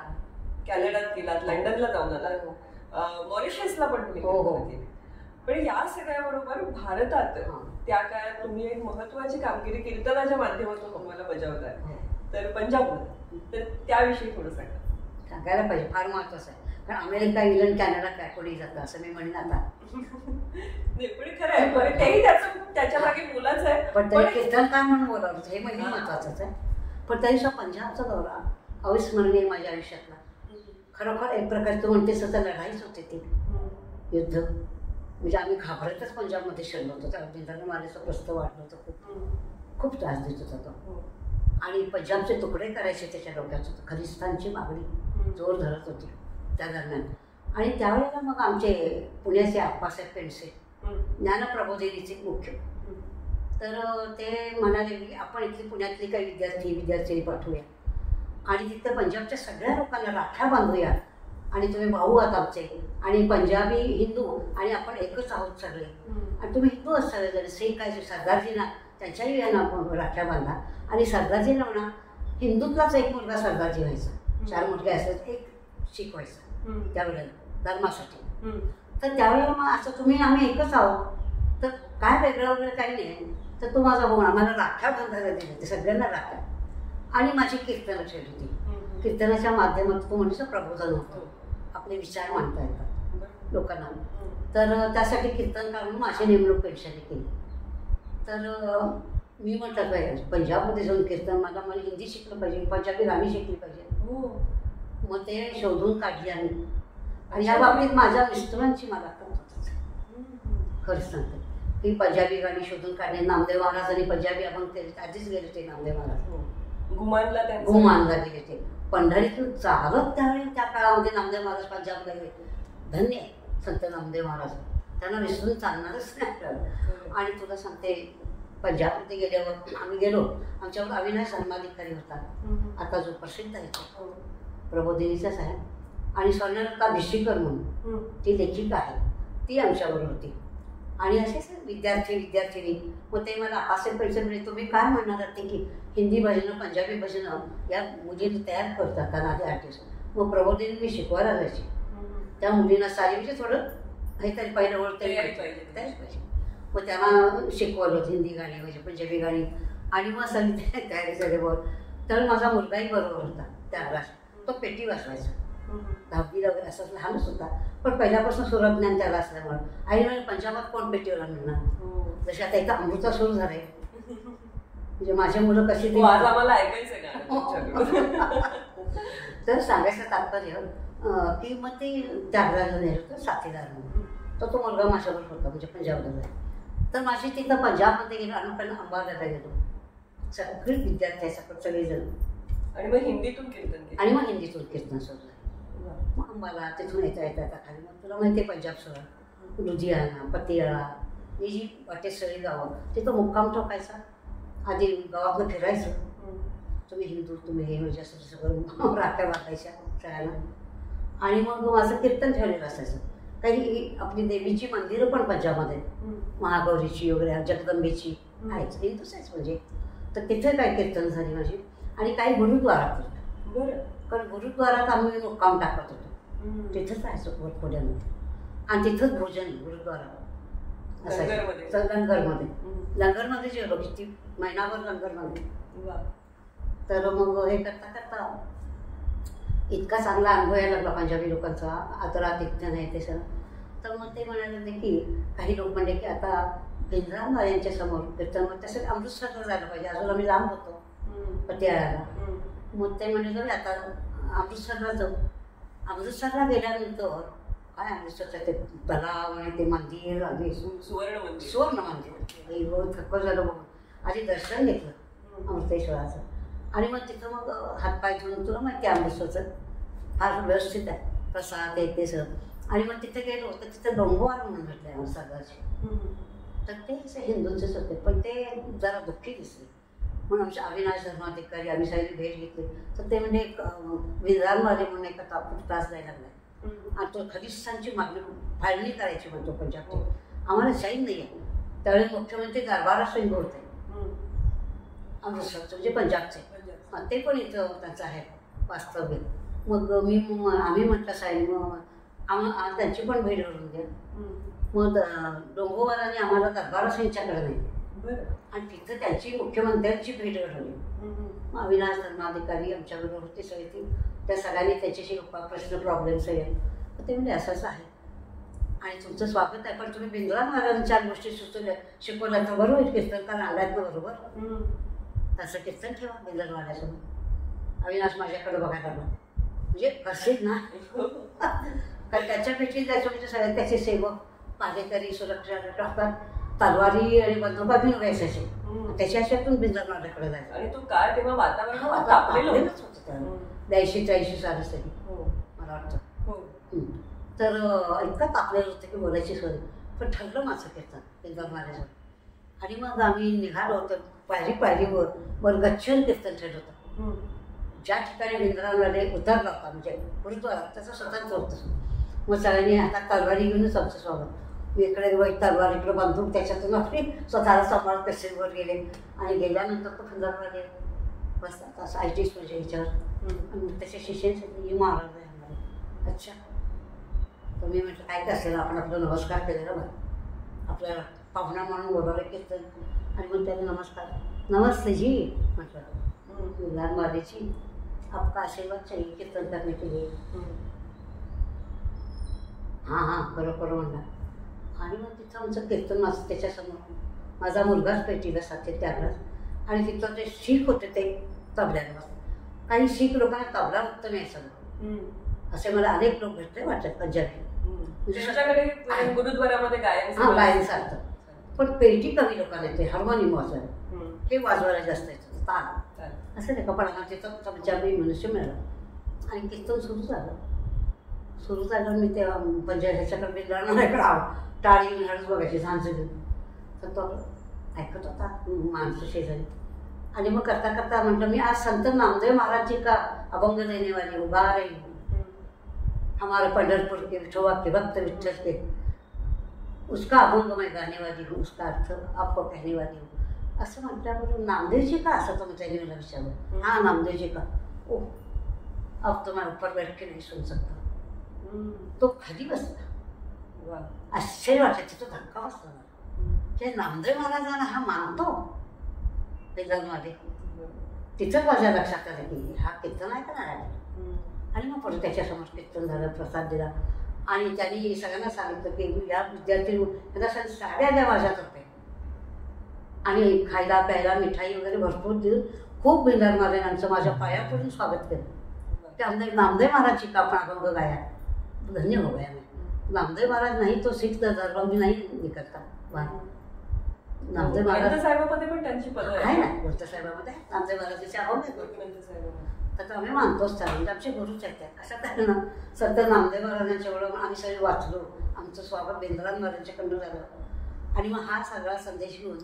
कॅनडात गेलात, लंडनला जाऊन आलात, मॉरिशसला पण तुम्ही कीर्तन केले. पण या सगळ्याबरोबर भारतात त्या काळात तुम्ही एक महत्वाची कामगिरी कीर्तनाच्या माध्यमातून तुम्हाला बजावताय, तर पंजाबमध्ये. तर त्याविषयी थोडं सांगायला पाहिजे, फार महत्वाचं आहे. कारण अमेरिका, इंग्लंड, कॅनडा काय कोणी जातं असं मी म्हणेन आता. नाही पण खरं आहे, तेही त्याच्या मागे मुलाच आहे. पण तरी कीर्तनकार म्हणून बोलावं हे म्हणजे महत्वाचंच आहे. पण तरी सुद्धा पंजाबचा दौरा अविस्मरणीय माझ्या आयुष्यातला. खरोखर एक प्रकारे तू म्हणतेस तर लढाईच होते ती, युद्ध. म्हणजे आम्ही घाबरतच पंजाबमध्ये शिरलो होतो. त्या निंदाने मारायचं प्रस्ताव वाढलं होतं, खूप त्रास देत होता तो. आणि पंजाबचे तुकडे करायचे त्याच्या डोक्यात होतं. खलिस्तानची मागणी जोर धरत होती त्या दरम्यान. आणि त्यावेळेला मग आमचे पुण्याचे आप्पासाहेब पेंडसे, ज्ञानप्रबोधिनीचे मुख्य, तर ते म्हणाले की आपण इथली पुण्यातली काही विद्यार्थी पाठवूया आणि तिथं पंजाबच्या सगळ्या लोकांना राख्या बांधूया. आणि तुम्ही भाऊ आहात आमचे, आणि पंजाबी हिंदू, आणि आपण एकच आहोत सगळे. आणि तुम्ही हिंदू असाल जर सिख आहे, सरदारजींना त्यांच्याही यांना राख्या बांधा. आणि सरदारजींना म्हणा, हिंदूतलाच एक मुलगा सरदारजी व्हायचा, 4 मुलगे असायचे, एक शीख व्हायचा त्यावेळेला धर्मासाठी. तर त्यावेळेला मग असं तुम्ही आम्ही एकच आहोत, तर काय वेगळं वगैरे काही नाही. तर तो माझा भाऊ आम्हाला राख्या बांधायला दिले होते, सगळ्यांना राख्या. आणि माझी कीर्तनं ठेवली होती. कीर्तनाच्या माध्यमातून तो म्हणजे प्रबोधन होतं, आपले विचार मांडता येतात लोकांना. तर त्यासाठी कीर्तनकार म्हणून माझी नेमणूक पेन्शनने केली. तर मी म्हटलं पाहिजे पंजाबमध्ये जाऊन कीर्तन, मला हिंदी शिकलं पाहिजे, पंजाबी गाणी शिकली पाहिजे. मग ते शोधून काढली आम्ही. आणि या बाबतीत माझ्या मिस्टरांची मला खरंच सांगते की पंजाबी गाणी शोधून काढणे. नामदेव महाराजांनी पंजाबी अभंग केले, आधीच गेले ते नामदेव महाराज, घुमानला गेले ते. पंढरीतून चालत त्यावेळी त्या काळामध्ये नामदेव महाराज पंजाबला गेले. धन्य संत नामदेव महाराज, त्यांना विसरून चालणारच नाही आपल्याला. आणि तुला सांगते, पंजाबमध्ये गेल्यावर आम्ही गेलो, आमच्यावर अविनाश धर्माधिकारी होता, आता जो प्रसिद्ध आहे प्रबोधिनीचाच आहे. आणि स्वर्णलता भिशीकर म्हणून ती लेखिका आहे, ती आमच्याबरोबर होती. आणि असेच विद्यार्थिनी. मग ते मला असे पैसे म्हणजे तुम्ही काय म्हणणार आहात की हिंदी भजनं, पंजाबी भजनं या मुलींना तयार करतात का नाते आर्टिस्ट. मग प्रबोधिनी मी शिकवायला जायची त्या मुलींना सारी, म्हणजे थोडं काहीतरी पहिलं ओळख तयार पाहिजे. मग त्यांना शिकवलं हिंदी गाणी म्हणजे पंजाबी गाणी. आणि मग सगळी तयारी झाल्यावर तर माझा मुलगाही बरोबर होता त्याला, तो पेटी वाजवायचा. 10वीला वगैरे असं लहानच होता, पण पहिल्यापासून सुरज्ञान त्याला असल्यामुळे. आई म्हणजे पंजाबात कोण पेटीवाला मिळणार, जसे आता इथं अमृता सुरू झाले. म्हणजे माझे मुलं कशी ते तर सांगायचं तात्पर्य की मग ते त्यागराला नेलं साथीदार म्हणून. तर तो मुलगा माझ्याबरोबर होता, म्हणजे पंजाबला जाईल. तर माझी तिथं पंजाबमध्ये गेलो आणि पण अंबादाला गेलो. सगळे विद्यार्थी सगळेजण आणि मग हिंदीतून कीर्तन केलं. आणि मग हिंदीतून कीर्तन सुरू झालं. मग अंबाला तिथून येता खाली मग तुला माहिती आहे पंजाब सोडा लुधियाना पतियाळा ही जी वाटे सगळी गावं तिथं मुक्काम ठोकायचा. आधी गावातनं फिरायचं. तुम्ही हिंदू तुम्ही हे म्हणजे असं सगळं राख्या वाटायच्या सगळ्यांना. आणि मग माझं कीर्तन ठेवलेलं असायचं. काही आपली देवीची मंदिरं पण पंजाबमध्ये महागौरीची वगैरे जगदंबेची आहेच हिंदूच आहेच म्हणजे. तर तिथे काय कीर्तन झाली माझी. आणि काही गुरुद्वारात होतं. बरं. कारण गुरुद्वारात आम्ही मुक्काम टाकत होतो. तिथंच राहायचो पुण्यामध्ये. आणि तिथंच भोजन गुरुद्वारावर असायचं. लंगरमध्ये लंगरमध्ये जेवलो किती महिनाभर लंगरमध्ये. तर मग हे करता करता इतका चांगला अनुभव यायला लागला पंजाबी लोकांचा आदरातिथ्य नाही ते सर. तर मग ते म्हणाले की काही लोक म्हणले की आता भिंद्रांना यांच्या समोर कीर्तन तसं अमृतसरला जायला पाहिजे. अजून आम्ही लांब होतो पतियाळाला. मग ते म्हणले जाऊ आता अमृतसरला जाऊ. अमृतसरला गेल्यानंतर काय अमृतसरचं ते तलाव आणि ते मंदिर आधी सुवर्ण मंदिर थक्क झालं बघून. आधी दर्शन घेतलं अमृतेश्वराचं. आणि मग तिथं मग हातपाय धुवून तुला माहिती आहे अमृतसरचं फार व्यवस्थित आहे प्रसाद ते सर. आणि मग तिथे गेलो तर तिथं डोंगोवार म्हणून भेटले आम्हाला सरदारचे. तर ते असे हिंदूंचेच होते पण ते जरा दुःखी दिसले. म्हणून आमचे अविनाश धर्माधिकारी आम्ही सगळी भेट घेतली. तर ते म्हणजे एक विधानवाले म्हणून एका त्रास द्यायला लागला. आणि तो खलिस्तानची मागणी फाळणी करायची म्हणतो पंजाबची. आम्हाला शाहीन नाही आहे. त्यावेळी मुख्यमंत्री दरबारा सिंग होते अमृतसरचं म्हणजे पंजाबचे. ते पण इथं त्यांचं आहे वास्तव्य. मग आम्ही म्हटलं साहेब मग त्यांची पण भेट घडून द्या. मग डोंगोवारांनी आम्हाला दरबारा सिंगच्याकडे नाही. आणि तिथं त्यांची मुख्यमंत्र्यांची भेट घडवली. अविनाश धर्माधिकारी आमच्याबरोबर होते सगळे. ती त्या सगळ्यांनी त्याच्याशी प्रश्न प्रॉब्लेम सगळे. ते म्हणजे असंच आहे आणि तुमचं स्वागत आहे पण तुम्ही बिंद्रा महाराजांनी 4 गोष्टी सुचवल्या शिकवल्या तर बरोबर कीर्तनकार आल्यात ना बरोबर. तसं कीर्तन ठेवा बिंद्रा महाराजांसमोर. अविनाश माझ्याकडे बघायला लागला म्हणजे कसेच ना कारण त्याच्यापेक्षा जायचं म्हणजे सगळ्यात त्याचे सेवक पादेकरी सुरक्षा टाकतात तलवारी आणि बंदुका घेऊन असायचे. त्याच्या अशातून बिंद्रा महाराजांकडे जायचं. आणि तो काळ तेव्हा वातावरण तापलेलंच होतं 82-83 साली तरी मला वाटतं. तर इतकं तापलेलं होतं की बोलायची सोय. पण ठरलं माझं कीर्तन बिंद्रा महाराजांवर. आणि मग आम्ही निघालो होतो पायरीवर वर गच्छन कीर्तन ठेवलं होतं. ज्या ठिकाणी बिंद्रावाले उतरला होता म्हणजे गुरुद्वारा त्याचं स्वतंत्र होतं. मग सगळ्यांनी हातात तलवारी घेऊनच आमचं स्वागत. इकडे वाईट तलवार इकडे बांधून त्याच्यातून आपली स्वतःला सांभाळत कसेवर गेले. आणि गेल्यानंतर तो बिंद्रावाले बसतात असं IT's म्हणजे ह्याच्यावर. आणि त्याच्या शिष्यांसाठी महाराज आहे आम्हाला. अच्छा तर मी म्हटलं काय असेल आपण आपला नमस्कार केलेला बरं आपल्याला पाहुणा म्हणून बोलावलं कीर्तन. आणि मग त्याला नमस्ते जी म्हटलं लालमारे जी आपका आशीर्वाद चाहिए कीर्तन करने के लिए. हां बरोबर म्हणला. आणि मग तिथं आमचं कीर्तन माझं त्याच्यासमोर माझा मुलगाच पेटीला साथे त्यालाच. आणि तिथं ते शीख होते ते तबल्याला बसले. काही शीख लोकांना तबला उत्तम यायचं असे मला अनेक लोक भेटले वाटत पंजाबी. गुरुद्वारामध्ये गायन सारखं. पण पेटी कमी लोकांना येते हार्मोनियम वाजवायला हे वाजवायला जास्त येतं ताल असं नाही का. पण तिथं पंजाबी मनुष्य मिळाला आणि कीर्तन सुरू झालं. मी तेव्हा पंजाब ह्याच्याकडे बिंद्राकडे टाळी हळूच बघायची झांजली. तर तो ऐकत होता माणसं शेजारी. आणि मग करता करता म्हटलं मी आज संत नामदेव महाराज जी का अभंग देने वाली हूँ गा रही हूँ. हमारे पंढरपुर के विठोबा के भक्त विठ्ठल के उसका अभंग मैं गाने वाली हूँ उसका अर्थ आपको कहने वाली हूँ. असं म्हटल्याबरोबर नामदेवजी का असं तो त्याने मला विचारलं. हाँ नामदेवजी का. ओ अब तो मैं ऊपर बैठ के नहीं सुन सकता. तो खाली बसला. आश्चर्य वाटायचं तो धक्का बसला मला की नामदेव महाराजांना हा मानतो बेंगलमध्ये. तिथंच माझ्या लक्षात आलं की हा कीर्तन ऐकणार आहे. आणि मग पुढे त्याच्यासमोर कीर्तन झालं प्रसाद दिला. आणि त्यांनी सगळ्यांना सांगितलं की या विद्यार्थी त्यांना साड्या द्या माझ्यातर्फे आणि खायला प्यायला मिठाई वगैरे भरपूर देऊन खूप बिंदार महाराजांचं माझ्या पाया पडून स्वागत केलं. त्यामध्ये नामदेव महाराजची का आपण अभंग गाया धन्य हो गया. नामदेव महाराज नाही तो शीख धर्म मी नाही निकलता. नामदेव महाराज साहेबामध्ये पण त्यांची पद आहे ना. गोष्ट साहेबामध्ये नामदेव महाराजांचे अभंग तर आम्ही मानतोच त्याला, म्हणजे आमचे गुरुच आहेत त्या. असं काय ना, संत नामदेव महाराजांच्या एवढं आम्ही सगळे वाचलो, आमचं स्वागत बेंद्रान महाराजांच्याकडून झालं. आणि मग हा सगळा संदेश घेऊन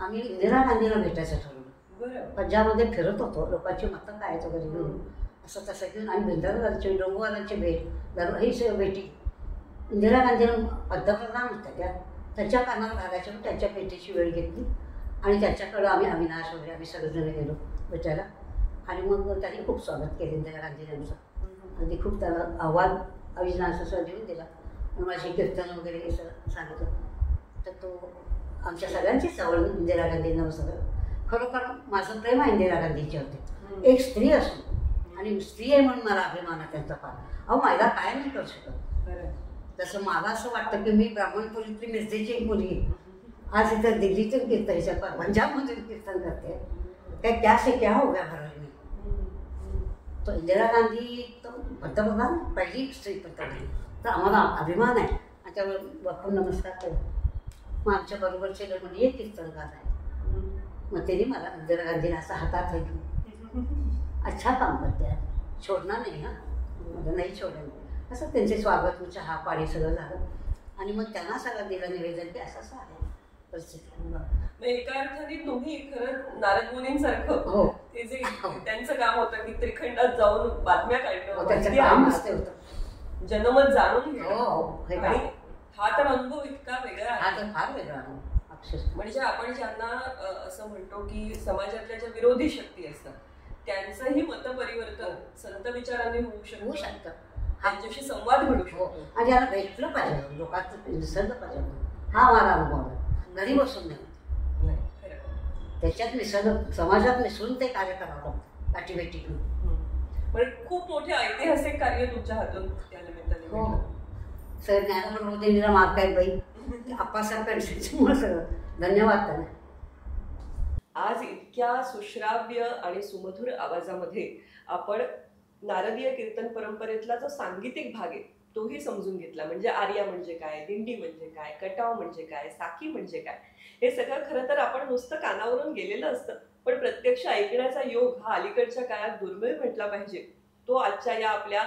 आम्ही इंदिरा गांधीला भेटायचं ठरवलं. पंजाबमध्ये फिरत होतो, लोकांची मतं काय वगैरे घेऊन असं तसं घेऊन. आणि बेंद्राची डोंगरवालांची भेट, ही सगळी भेटी इंदिरा गांधीला पंतप्रधान होत्या त्या, त्यांच्या कानावर घालायच्या. पण त्यांच्या भेटीची वेळ घेतली आणि त्यांच्याकडं आम्ही अविनाश वगैरे आम्ही सगळेजण गेलो भेटायला. आणि मग त्यांनी खूप स्वागत केलं इंदिरा गांधी यांचं. आणि खूप त्याला अहवाल अविनाश असं देऊन दिला. माझी कीर्तन वगैरे हे सगळं सांगितलं. तर तो आमच्या सगळ्यांची जवळ इंदिरा गांधींना सगळं. खरोखर माझं प्रेम आहे इंदिरा गांधीच्या होते. एक स्त्री असून, आणि स्त्री आहे म्हणून मला अभिमान आहे त्यांचा फार. अहो मला काय नाही करू शकत. तसं मला असं वाटतं की मी ब्राह्मणपुरीतली मिरजेची एक मुलगी आज इथं दिल्लीतून कीर्तन, ह्याच्या पंजाबमधून कीर्तन करते. काय क्या से क्या हो गया भारत में. तो इंदिरा गांधी तो पंतप्रधान, पहिली स्त्री पंतप्रधान. तर आम्हाला अभिमान आहे. आणि त्यामुळे बापू नमस्कार केला. मग आमच्या बरोबरचे म्हणजे एक कीर्तनकार आहे. मग त्यांनी मला इंदिरा गांधीला असं हातात घेऊन, अच्छा काम करते आहे, छोडणार नाही हां, मला नाही छोडलं. असं त्यांचे स्वागत, चहा पाणी सगळं झालं. आणि मग त्यांना सगळं दिलं निवेदन की असं असं आहे परिस्थिती. एका अर्थाने तुम्ही खरं नारद मुनींसारखं, हो, ते जे त्यांचं काम होतं की त्रिखंडात जाऊन बातम्या काढणं, त्यांचं काम असते होतं, जनमत जाणून घेणं. आणि हा तर अनुभव इतका वेगळा आहे. हा तर फार वेगळा म्हणजे आपण ज्यांना असं म्हणतो की समाजातल्या ज्या विरोधी शक्ती असतात त्यांचंही मतपरिवर्तन संत विचारांनी होऊ शकतं. त्यांच्याशी संवाद घडू शकतो. आणि याला भेटलं पाहिजे, लोकांचं निसर्ग पाहिजे. हा माझा अनुभव आहे. घरी बसून नाही, त्याच्यात मिसळून, समाजात मिसळून ते कार्य करावं गाठी भेटी घेऊन. पण खूप मोठे ऐतिहासिक कार्य तुमच्या हातून त्या निमित्ताने. हो सर, ज्ञानप्रबोधिनीला मार्क आहेत बाई, आप्पासाहेबांच्यामुळे सगळं. धन्यवाद त्यांना. आज इतक्या सुश्राव्य आणि सुमधुर आवाजामध्ये आपण नारदीय कीर्तन परंपरेतला जो सांगीतिक भाग आहे तोही समजून घेतला. म्हणजे आर्या म्हणजे काय, दिंडी म्हणजे काय, कटाव म्हणजे काय, साकी म्हणजे काय, हे सगळं खरं तर आपण नुसतं कानावरून गेलेलं असतं. पण प्रत्यक्ष ऐकण्याचा योग हा अलीकडच्या काळात दुर्मिळ म्हटला पाहिजे. तो आजच्या या आपल्या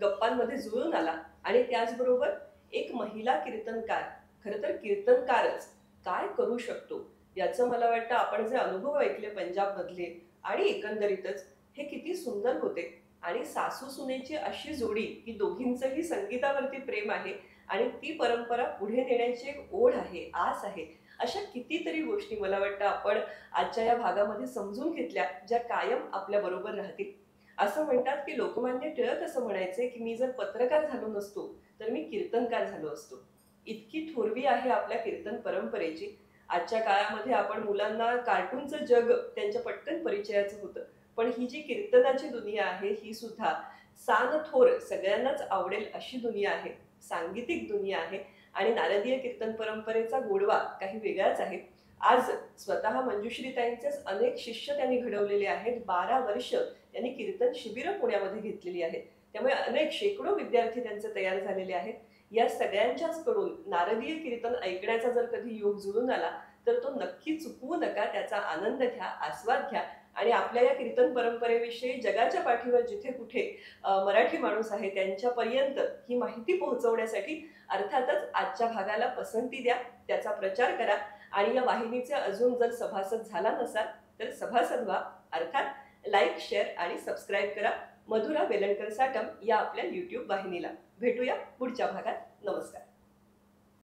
गप्पांमध्ये जुळून आला. आणि त्याचबरोबर एक महिला कीर्तनकार, खरं तर कीर्तनकारच काय करू शकतो याचं मला वाटतं आपण जे अनुभव ऐकले पंजाबमधले आणि एकंदरीतच हे किती सुंदर होते. आणि सासू सुनेची अशी जोडी की दोघींचंही संगीतावरती प्रेम आहे आणि ती परंपरा पुढे नेण्याची एक ओढ आहे, आस आहे. अशा कितीतरी गोष्टी मला वाटतं आपण आजच्या या भागामध्ये समजून घेतल्या, ज्या कायम आपल्या बरोबर राहतील. असं म्हणतात की लोकमान्य टिळक असं म्हणायचे की मी जर पत्रकार झालो नसतो तर मी कीर्तनकार झालो असतो. इतकी थोरवी आहे आपल्या कीर्तन परंपरेची. आजच्या काळामध्ये आपण मुलांना कार्टूनचं जग त्यांच्या पटकन परिचयाचं होतं, पण ही जी कीर्तनाची दुनिया आहे ही सुद्धा सान थोर सगळ्यांनाच आवडेल अशी दुनिया आहे, सांगीतिक दुनिया आहे. आणि नारदीय कीर्तन परंपरेचा गोडवा काही वेगळाच आहे. आज स्वतः मंजुश्रीताईंचेच अनेक शिष्य त्यांनी घडवलेले आहेत. 12 वर्ष त्यांनी कीर्तन शिबिरं पुण्यामध्ये घेतलेली आहेत. त्यामुळे अनेक शेकडो विद्यार्थी त्यांचे तयार झालेले आहेत. या सगळ्यांच्याच कडून नारदीय कीर्तन ऐकण्याचा जर कधी योग जुळून आला तर तो नक्की चुकवू नका. त्याचा आनंद घ्या, आस्वाद घ्या. आणि आपल्या या कीर्तन परंपरेविषयी जगाच्या पाठीवर जिथे कुठे मराठी माणूस आहे त्यांच्यापर्यंत ही माहिती पोहोचवण्यासाठी अर्थातच आजच्या भागाला पसंती द्या, त्याचा प्रचार करा. आणि या वाहिनीचे अजून जर सभासद झाला नसाल तर सभासद व्हा. अर्थात लाईक, शेअर आणि सबस्क्राईब करा मधुरा वेलणकर साटम या आपल्या YouTube वाहिनीला. भेटूया पुढच्या भागात. नमस्कार.